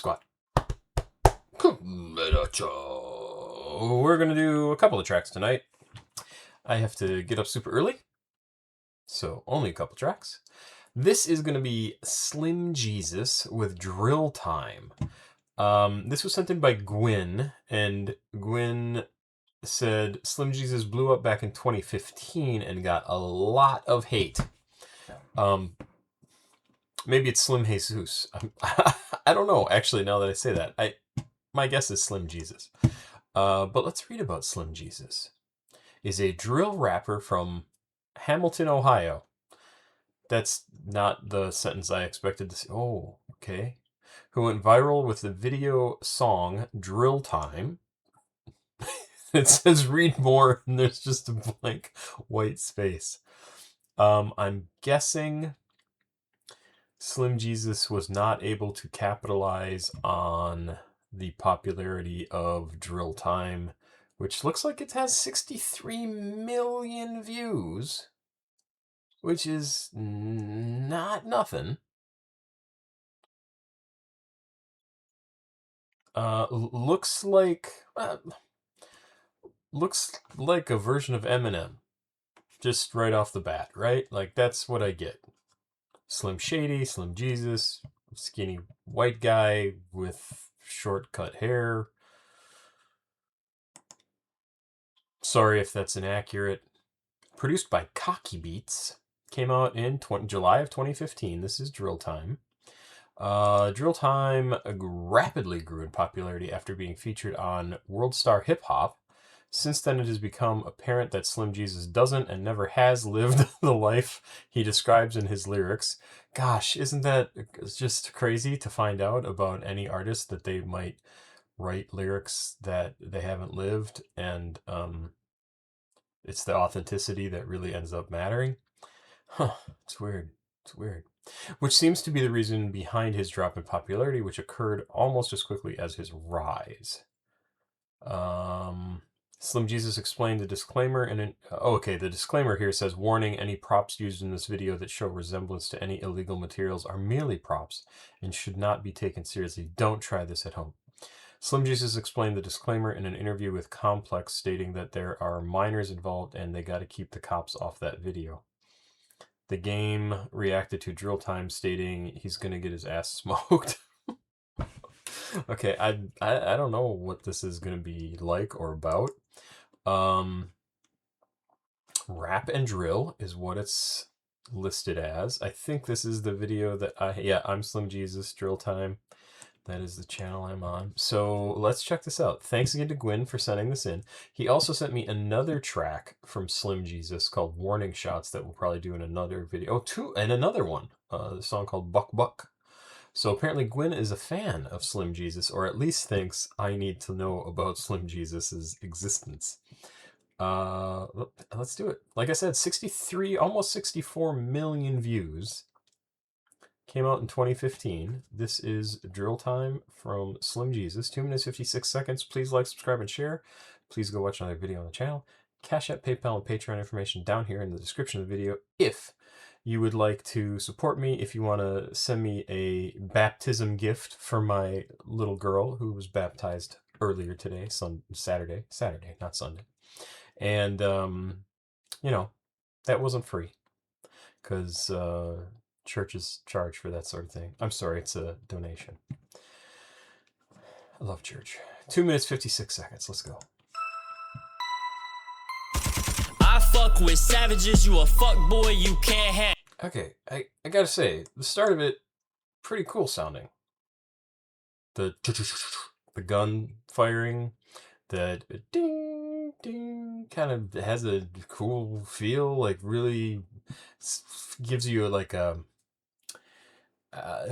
Squat. We're going to do a couple of tracks tonight. I have to get up super early, so only a couple tracks. This is going to be Slim Jesus with Drill Time. This was sent in by Gwyn, and Gwyn said Slim Jesus blew up back in 2015 and got a lot of hate. Maybe it's Slim Jesus. I don't know, actually, now that I say that. My guess is Slim Jesus. But let's read about Slim Jesus. Is a drill rapper from Hamilton, Ohio. That's not the sentence I expected to see. Oh, okay. Who went viral with the video song Drill Time. It says read more, and there's just a blank white space. I'm guessing Slim Jesus was not able to capitalize on the popularity of Drill Time, which looks like it has 63 million views, which is not nothing. Looks like a version of Eminem, just right off the bat, right? Like, that's what I get. Slim Shady, Slim Jesus, skinny white guy with short cut hair. Sorry if that's inaccurate. Produced by Cocky Beats. Came out in July of 2015. This is Drill Time. Drill Time rapidly grew in popularity after being featured on World Star Hip Hop. Since then, it has become apparent that Slim Jesus doesn't and never has lived the life he describes in his lyrics. Gosh, isn't that just crazy to find out about any artist, that they might write lyrics that they haven't lived, and it's the authenticity that really ends up mattering? Huh, it's weird. It's weird. Which seems to be the reason behind his drop in popularity, which occurred almost as quickly as his rise. Slim Jesus explained the disclaimer the disclaimer here says, warning, any props used in this video that show resemblance to any illegal materials are merely props and should not be taken seriously. Don't try this at home. Slim Jesus explained the disclaimer in an interview with Complex, stating that there are minors involved and they got to keep the cops off that video. The game reacted to Drill Time, stating he's going to get his ass smoked. Okay, I don't know what this is going to be like or about. Rap and drill is what it's listed as. I think this is the video that I'm Slim Jesus, Drill Time. That is the channel I'm on. So let's check this out. Thanks again to Gwyn for sending this in. He also sent me another track from Slim Jesus called Warning Shots that we'll probably do in another video. And another one, a song called Buck Buck. So apparently Gwyn is a fan of Slim Jesus, or at least thinks I need to know about Slim Jesus's existence. Let's do it. Like I said, 63, almost 64 million views. Came out in 2015. This is Drill Time from Slim Jesus. 2 minutes, 56 seconds. Please like, subscribe, and share. Please go watch another video on the channel. CashApp, PayPal, and Patreon information down here in the description of the video. If you would like to support me, if you want to send me a baptism gift for my little girl who was baptized earlier today, Saturday, not Sunday. And, that wasn't free, because churches charge for that sort of thing. I'm sorry, it's a donation. I love church. 2 minutes, 56 seconds. Let's go. I fuck with savages, you a fuck boy, you can't hang. Okay, I gotta say, the start of it, pretty cool sounding. The gun firing, that ding, ding, kind of has a cool feel, like really gives you like a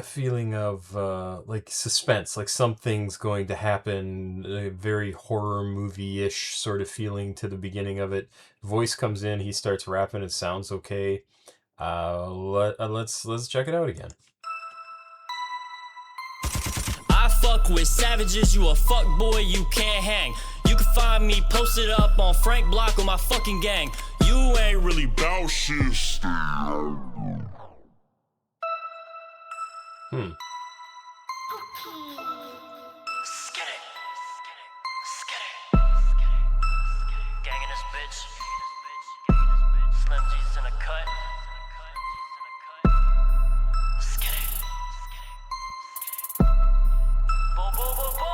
feeling of like suspense, like something's going to happen, a very horror movie-ish sort of feeling to the beginning of it. Voice comes in, he starts rapping, it sounds okay. Let's check it out again. I fuck with savages, you a fuck boy, you can't hang. You can find me posted up on Frank Block with my fucking gang. You ain't really bout shit. Skid it. Skid it. Gang in this bitch. Slim Jesus in a cut. Skid it. Boom, boom, boom, boom.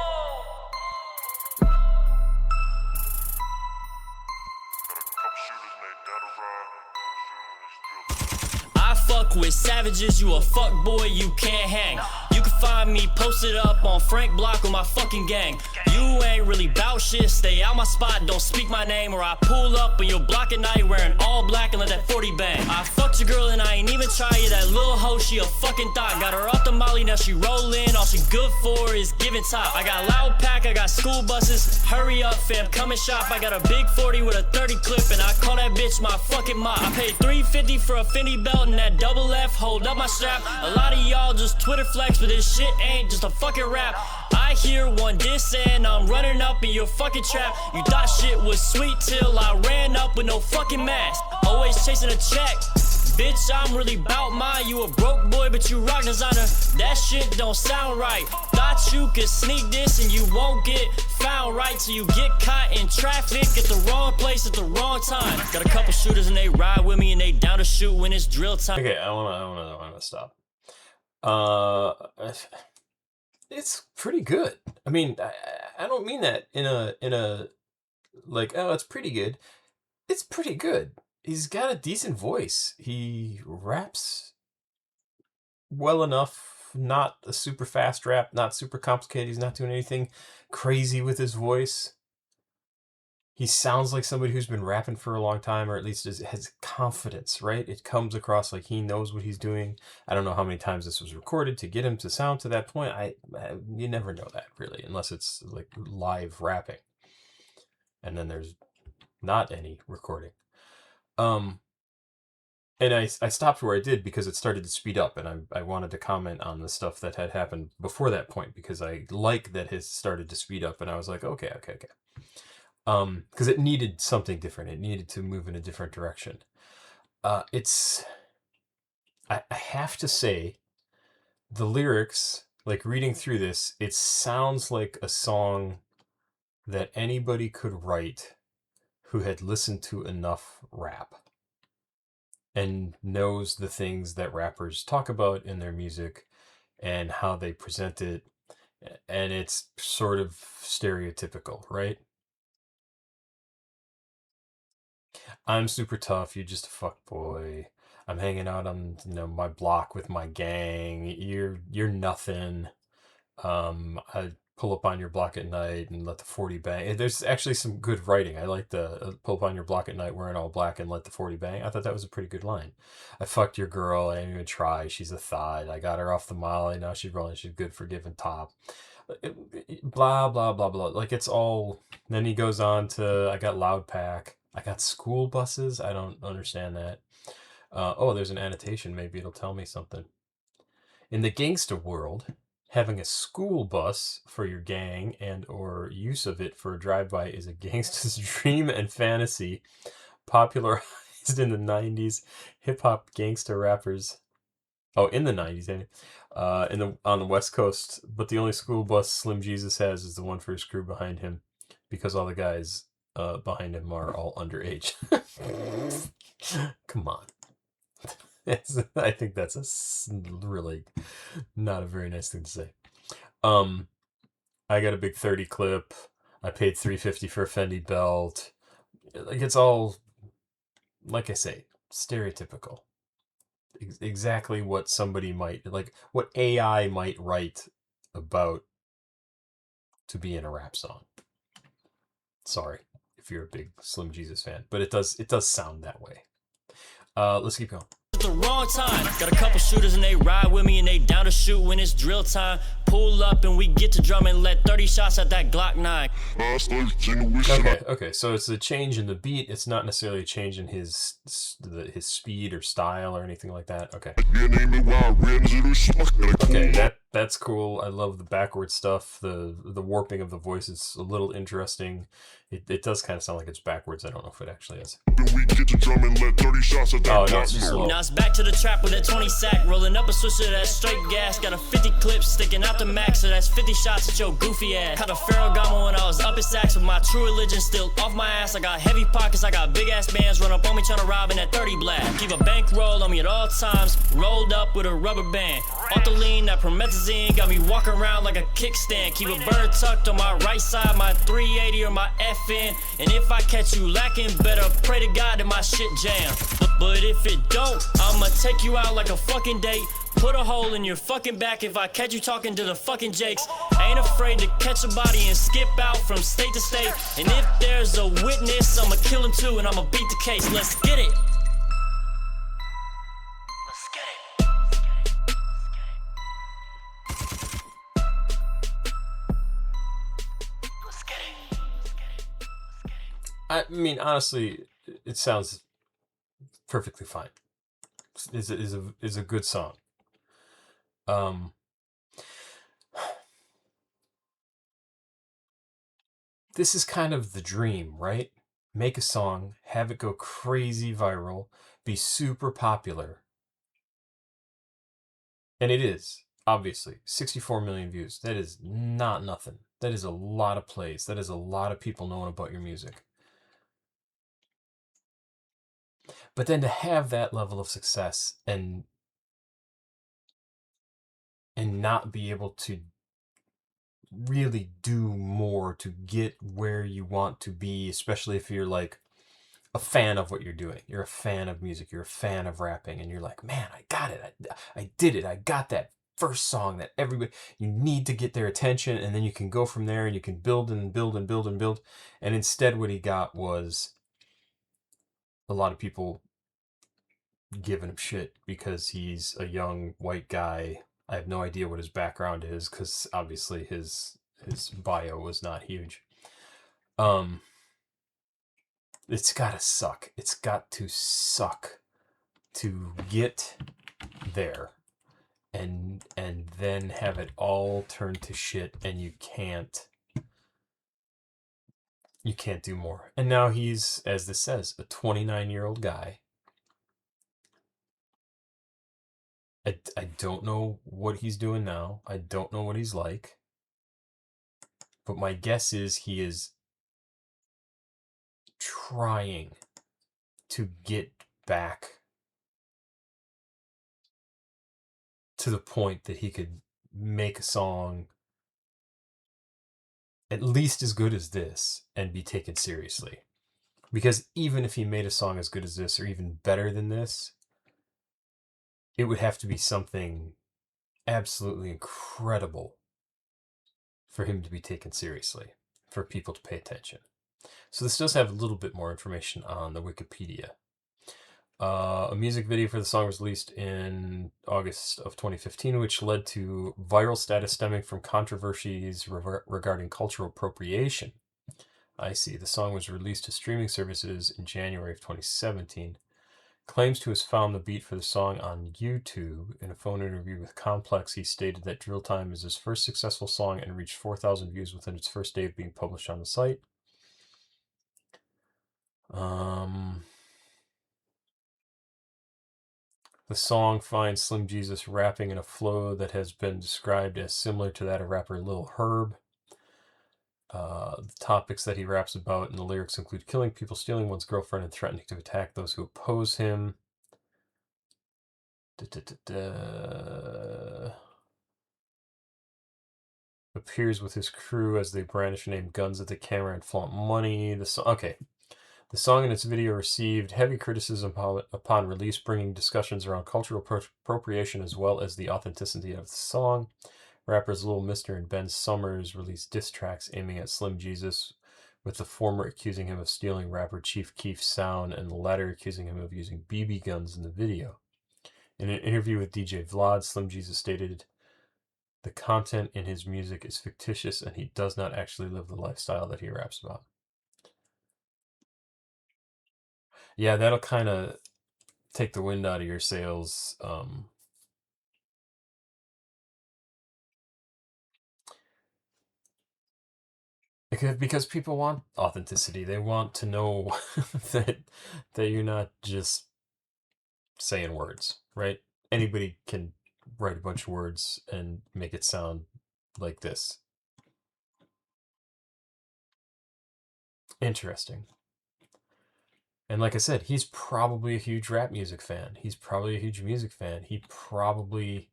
I fuck with savages, you a fuck boy, you can't hang. You can find me posted up on Frank Block with my fucking gang. You ain't really bout shit, stay out my spot, don't speak my name, or I pull up on your block at night wearing all black and let that 40 bang. I fucked your girl and I ain't even try you, that little hoe, she a fucking thought. Got her off the molly, now she rollin', all she good for is giving top. I got loud pack, I got school buses, hurry up fam, come and shop. I got a big 40 with a 30 clip and I call that bitch my fucking mop. I paid $350 for a Fendi belt and that double F, hold up my strap. A lot of y'all just Twitter flex, but this shit ain't just a fucking rap. I hear one diss and I'm running up in your fucking trap. You thought shit was sweet till I ran up with no fucking mask. Always chasing a check. Bitch, I'm really bout mine. You a broke boy, but you rock designer. That shit don't sound right. Thought you could sneak this and you won't get found right till you get caught in traffic at the wrong place at the wrong time. Got a couple shooters and they ride with me and they down to shoot when it's drill time. Okay, I wanna stop. It's pretty good. I mean, I don't mean that in a like, oh, it's pretty good. It's pretty good. He's got a decent voice. He raps well enough. Not a super fast rap, not super complicated. He's not doing anything crazy with his voice. He sounds like somebody who's been rapping for a long time, or at least has confidence, right? It comes across like he knows what he's doing. I don't know how many times this was recorded to get him to sound to that point. You never know that, really, unless it's like live rapping. And then there's not any recording. And I stopped where I did because it started to speed up, and I wanted to comment on the stuff that had happened before that point because I like that it started to speed up, and I was like, okay. Because it needed something different. It needed to move in a different direction. I have to say, the lyrics, like reading through this, it sounds like a song that anybody could write who had listened to enough rap and knows the things that rappers talk about in their music and how they present it. And it's sort of stereotypical, right? I'm super tough. You're just a fuck boy. I'm hanging out on my block with my gang. You're nothing. I pull up on your block at night and let the 40 bang. There's actually some good writing. I like the pull up on your block at night wearing all black and let the 40 bang. I thought that was a pretty good line. I fucked your girl. I didn't even try. She's a thought. I got her off the molly. Now she's rolling. She's good for giving top. Blah, blah, blah, blah. Like it's all. Then he goes on to, I got loud pack. I got school buses. I don't understand that. Oh, there's an annotation. Maybe it'll tell me something. In the gangsta world, having a school bus for your gang and or use of it for a drive-by is a gangsta's dream and fantasy, popularized in the 90s. Hip-hop gangsta rappers. Oh, in the 90s, on the West Coast. But the only school bus Slim Jesus has is the one for his crew behind him, because all the guys behind him are all underage. Come on. I think that's really not a very nice thing to say. I got a big 30 clip. I paid $350 for a Fendi belt. Like it's all, like I say, stereotypical. Exactly what somebody might, like what AI might write about to be in a rap song. Sorry if you're a big Slim Jesus fan, but it does sound that way. Let's keep going. At the wrong time. Got a couple shooters and they ride with me and they down to shoot when it's drill time. Pull up and we get to drum and let 30 shots at that Glock 9. Okay, so it's a change in the beat. It's not necessarily a change in his speed or style or anything like that. Okay, That's cool. I love the backward stuff. The warping of the voice is a little interesting. It does kind of sound like it's backwards. I don't know if it actually is. We get to drum and let 30 shots of that Oh, no, Glock it's just move. slow. Now it's back to the trap with that 20 sack, rolling up a swisher that's straight gas. Got a 50 clip sticking out the max, so that's 50 shots at your goofy ass. Caught a Ferragamo when I was up at Saks with my true religion still off my ass. I got heavy pockets, I got big ass bands, run up on me trying to rob in that 30 blast. Keep a bankroll on me at all times, rolled up with a rubber band. Off the lean, that promethazine got me walking around like a kickstand. Keep a bird tucked on my right side, my 380 or my FN. And if I catch you lacking, better pray to God that my shit jam. But if it don't, I'ma take you out like a fucking date. Put a hole in your fucking back if I catch you talking to the fucking Jakes. Ain't afraid to catch a body and skip out from state to state. And if there's a witness, I'ma kill him too and I'ma beat the case. Let's get it. Let's get it. Let's get it. I mean, honestly, it sounds perfectly fine. Is a good song. This is kind of the dream, right? Make a song, have it go crazy viral, be super popular. And it is, obviously, 64 million views. That is not nothing. That is a lot of plays. That is a lot of people knowing about your music. But then to have that level of success and not be able to really do more to get where you want to be, especially if you're like a fan of what you're doing. You're a fan of music, you're a fan of rapping, and you're like, man, I got it. I did it. I got that first song that everybody, you need to get their attention, and then you can go from there and you can build and build and build and build. And instead what he got was a lot of people giving him shit because he's a young white guy. I have no idea what his background is because obviously his bio was not huge. It's gotta suck. It's got to suck to get there and then have it all turn to shit and you can't do more. And now he's, as this says, a 29-year-old guy. I don't know what he's doing now. I don't know what he's like. But my guess is he is trying to get back to the point that he could make a song at least as good as this and be taken seriously. Because even if he made a song as good as this or even better than this, it would have to be something absolutely incredible for him to be taken seriously, for people to pay attention. So this does have a little bit more information on the Wikipedia. A music video for the song was released in August of 2015, which led to viral status stemming from controversies regarding cultural appropriation. I see. The song was released to streaming services in January of 2017. Claims to have found the beat for the song on YouTube. In a phone interview with Complex, he stated that Drill Time is his first successful song and reached 4,000 views within its first day of being published on the site. The song finds Slim Jesus rapping in a flow that has been described as similar to that of rapper Lil Herb. The topics that he raps about in the lyrics include killing people, stealing one's girlfriend, and threatening to attack those who oppose him. Appears with his crew as they brandish and aim guns at the camera and flaunt money. The song and its video received heavy criticism upon release, bringing discussions around cultural appropriation as well as the authenticity of the song. Rappers Lil Mister and Ben Summers released diss tracks aiming at Slim Jesus, with the former accusing him of stealing rapper Chief Keef's sound and the latter accusing him of using BB guns in the video. In an interview with DJ Vlad, Slim Jesus stated, "The content in his music is fictitious and he does not actually live the lifestyle that he raps about." Yeah, that'll kind of take the wind out of your sails. Because people want authenticity. They want to know that you're not just saying words, right? Anybody can write a bunch of words and make it sound like this. Interesting. And like I said, he's probably a huge rap music fan. He's probably a huge music fan. He probably,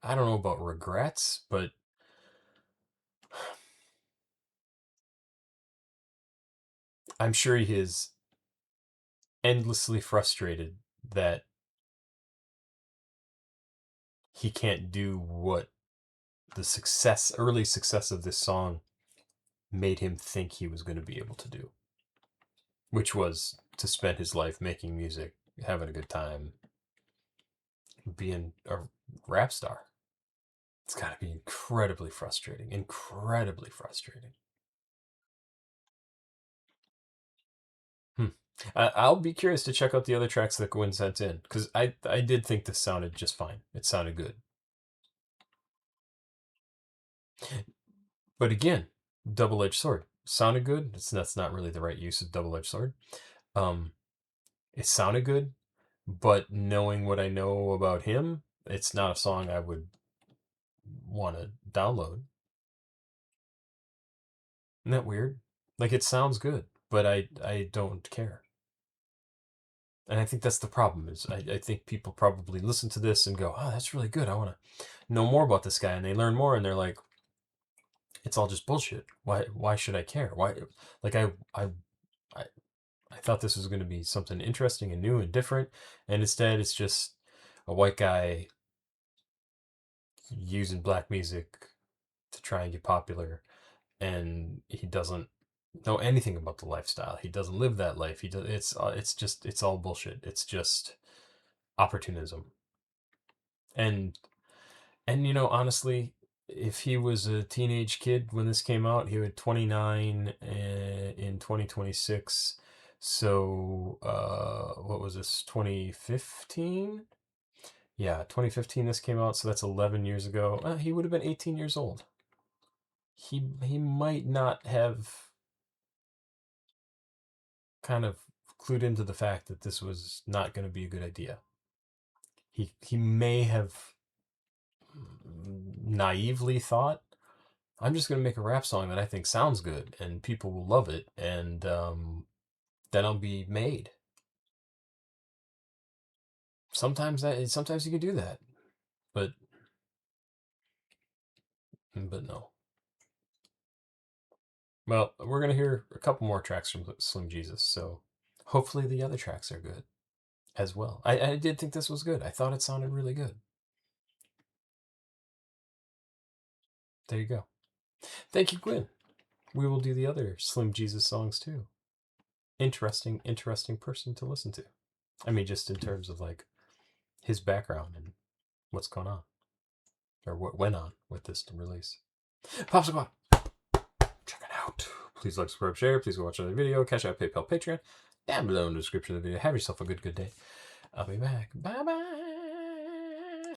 I don't know about regrets, but I'm sure he is endlessly frustrated that he can't do what the early success of this song made him think he was going to be able to do, which was to spend his life making music, having a good time, being a rap star. It's got to be incredibly frustrating. Incredibly frustrating. I'll be curious to check out the other tracks that Gwen sent in, because I did think this sounded just fine. It sounded good. But again, double-edged sword. Sounded good. That's not really the right use of double-edged sword. It sounded good, but knowing what I know about him, it's not a song I would want to download. Isn't that weird? Like, it sounds good, but I don't care. And I think that's the problem, is I think people probably listen to this and go, oh, that's really good. I want to know more about this guy. And they learn more and they're like, it's all just bullshit. Why should I care? Why? Like, I thought this was going to be something interesting and new and different. And instead it's just a white guy using black music to try and get popular. And he doesn't know anything about the lifestyle. He doesn't live that life. He does. It's all bullshit. It's just opportunism. And honestly, if he was a teenage kid when this came out, he was 29 in 2026. So what was this? 2015? Yeah, 2015 this came out, so that's 11 years ago. He would have been 18 years old. He might not have kind of clued into the fact that this was not going to be a good idea. He may have naively thought, I'm just going to make a rap song that I think sounds good and people will love it, and then I'll be made. Sometimes you can do that, but no. Well, we're going to hear a couple more tracks from Slim Jesus, so hopefully the other tracks are good as well. I did think this was good. I thought it sounded really good. There you go. Thank you, Gwen. We will do the other Slim Jesus songs too. Interesting person to listen to. I mean, just in terms of like his background and what's going on, or what went on with this release. Popsicle, check it out. Please like, subscribe, share. Please go watch another video. CashApp, PayPal, Patreon. Down below in the description of the video. Have yourself a good day. I'll be back. Bye bye.